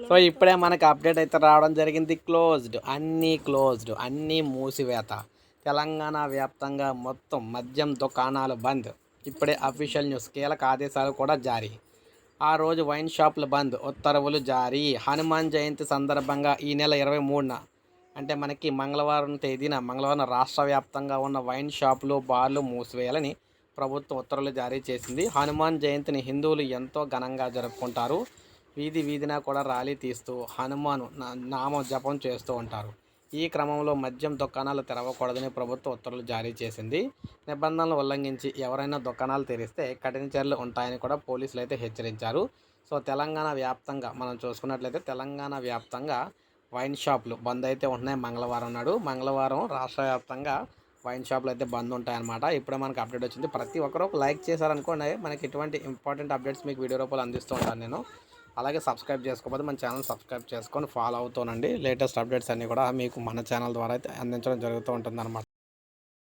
So ఇప్పుడే మనకి update అయితే రావడం జరిగింది. అన్నీ మూసివేత. తెలంగాణ వ్యాప్తంగా మొత్తం మద్యం దుకాణాలు బంద్. ఇప్పుడే అఫీషియల్ న్యూస్. కీలక ఆదేశాలు కూడా జారీ. ఆ రోజు వైన్ షాపులు బంద్, ఉత్తర్వులు జారీ. హనుమాన్ జయంతి సందర్భంగా ఈ నెల 23న అంటే మనకి మంగళవారం రాష్ట్ర వ్యాప్తంగా ఉన్న వైన్ షాపులు, బార్లు మూసివేయాలని ప్రభుత్వం ఉత్తర్వులు జారీ చేసింది. హనుమాన్ జయంతిని హిందువులు ఎంతో ఘనంగా జరుపుకుంటారు. వీధిన కూడా ర్యాలీ తీస్తూ హనుమాను నామ జపం చేస్తూ ఉంటారు. ఈ క్రమంలో మద్యం దుకాణాలు తెరవకూడదని ప్రభుత్వం ఉత్తర్వులు జారీ చేసింది. నిబంధనలు ఉల్లంఘించి ఎవరైనా దుకాణాలు తెరిస్తే కఠిన చర్యలు ఉంటాయని కూడా పోలీసులు అయితే హెచ్చరించారు. సో తెలంగాణ వ్యాప్తంగా మనం చూసుకున్నట్లయితే తెలంగాణ వ్యాప్తంగా వైన్ షాపులు బంద్ అయితే ఉంటున్నాయి. మంగళవారం రాష్ట్ర వ్యాప్తంగా వైన్ షాపులు అయితే బంద్ ఉంటాయన్నమాట. ఇప్పుడే మనకు అప్డేట్ వచ్చింది. ప్రతి ఒక్కరూ లైక్ చేశారనుకోండి, మనకి ఇటువంటి ఇంపార్టెంట్ అప్డేట్స్ మీకు వీడియో రూపంలో అందిస్తూ ఉంటాను నేను. అలాగే సబ్స్క్రైబ్ చేసుకోకపోతే మన ఛానల్ సబ్స్క్రైబ్ చేసుకొని ఫాలో అవుతానండి. లేటెస్ట్ అప్డేట్స్ అన్నీ కూడా మీకు మన ఛానల్ ద్వారా అయితే అందించడం జరుగుతూ ఉంటుందన్నమాట.